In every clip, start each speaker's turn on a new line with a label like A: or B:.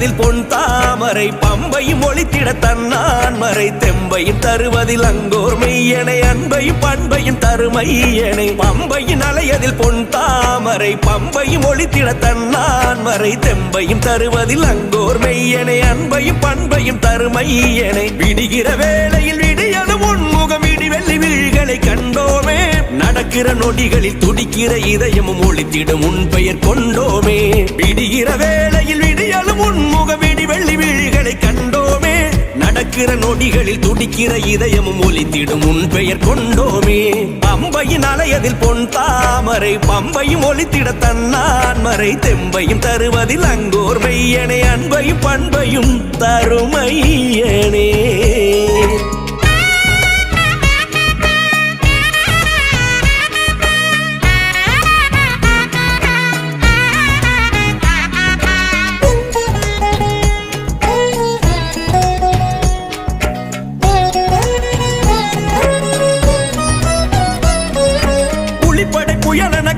A: அலையதில் பொன் தாமரை பம்பையும் ஒளித்திட தன்னான் மறை தெம்பையும் தருவதில் அங்கோர் மெய்யனை அன்பையும் பண்பையும் தருமையனை பம்பையின் அலையதில் பொன் தாமரை பம்பையும் ஒளித்திட தன்னான் மறை தெம்பையும் தருவதில் அங்கோர் மெய்யனை அன்பையும் பண்பையும் தருமையனை விடுகிற வேளையில் விடியதும் உன்முகம் இடி வெள்ளி விழிகளை கண்டோமே நடக்கிற நொடிகளில் துடிக்கிற இதயமும் ஒளித்திடும் உன் பெயர் கொண்டோமே விடுகிற வேளையில் விடியலும் உன்முகம் இடி வெள்ளி விழிகளை கண்டோமே நடக்கிற நொடிகளில் துடிக்கிற இதயமும் ஒளித்திடும் உன் பெயர் கொண்டோமே பம்பையின் அலையதில் பொன் தாமரை பம்பையும் ஒளித்திட தன்னான் மறை தெம்பையும் தருவதில் அங்கோர் மெய்யனை அன்பையும் பண்பையும் தருமையனே.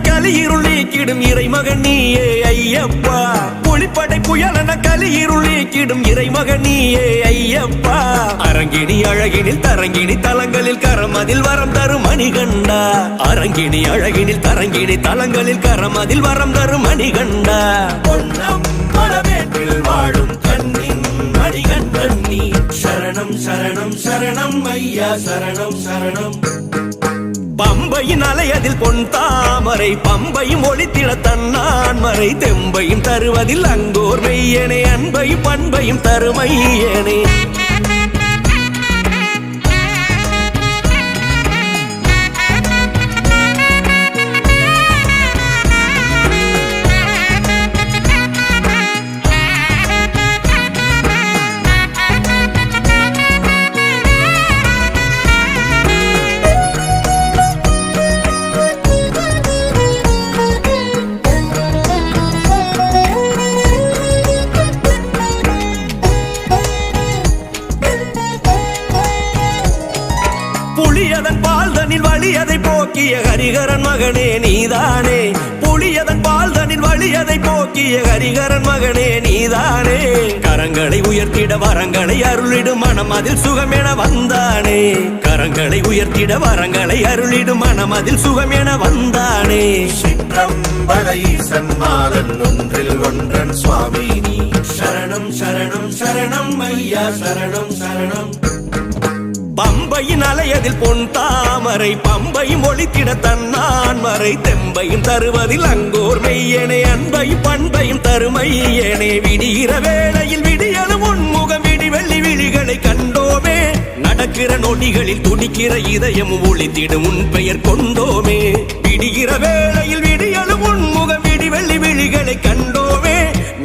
A: கலியிருள் நீக்கிடும் இறைமகன் நீயே ஐயப்பா புலிப்படை புயலென கலியிருள் நீக்கிடும் இறைமகன் நீயே ஐயப்பா அரங்கிணி அழகினில் தரங்கிணி தலங்களில் கரமதில் வரம் தரும் மணிகண்டா அரங்கிணி அழகினில் தரங்கிணி தலங்களில் கரமதில் வரம் தரும் மணிகண்டா பொன்னம் மலவேற்றில் வாழும் கண்ணின் மணிகண்டன் நீ சரணம் சரணம் சரணம் ஐயா சரணம் சரணம். பம்பையின் அலையதில் பொன் தாமரை பம்பையும் ஒளித்திட தன்னான் மறை தெம்பையும் தருவதில் அங்கோர் மெய்யனே அன்பையும் பண்பையும் தருமையனே. புலியதன் பால்தனில் வலியதை போக்கிய ஹரிகரன் மகனே நீதானே புலியதன் பால்தனில் வலியதை போக்கிய ஹரிகரன் மகனே நீதானே கரங்களை உயர்த்திட வரங்களை அருளிடும் மனம் அதில் சுகம் என வந்தானே கரங்களை உயர்த்திட வரங்களை அருளிடும் மனம் அதில் சுகம் என வந்தானே
B: சிற்றம்பலஈசன் மாலன் ஒன்றில் ஒன்றன் சுவாமி நீ சரணம் சரணம் சரணம் ஐயா சரணம் சரணம்.
A: பம்பையின் அலையதில் பொன் தாமரை பம்பையும் ஒளித்திட தன்னான் மறை தெம்பையும் தருவதில் அங்கோர் மெய்யனே அன்பையும் பண்பையும் தருமையனே விடுகிற வேளையில் விடியலும் உன்முகம் இடி வெள்ளி விழிகளை கண்டோமே நடக்கிற நொடிகளில் துடிக்கிற இதயமும் ஒளித்திடும் உன் பெயர் கொண்டோமே விடுகிற வேளையில் விடியலும் உன்முகம் இடி வெள்ளி விழிகளை கண்டோமே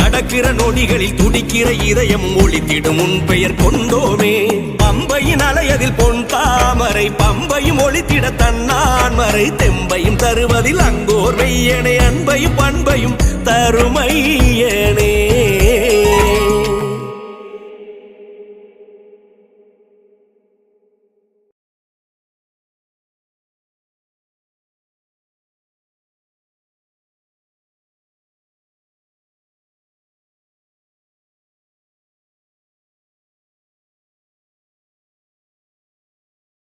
A: நடக்கிற நொடிகளில் துடிக்கிற இதயமும் ஒளித்திடும் உன் பெயர் கொண்டோமே பம்பையின் அலையதில் பொன் தாமரை பம்பையும் ஒளித்திட தன்னான் மறை தெம்பையும் தருவதில் அங்கோர் மெய்யனே அன்பையும் பண்பையும் தருமையனே.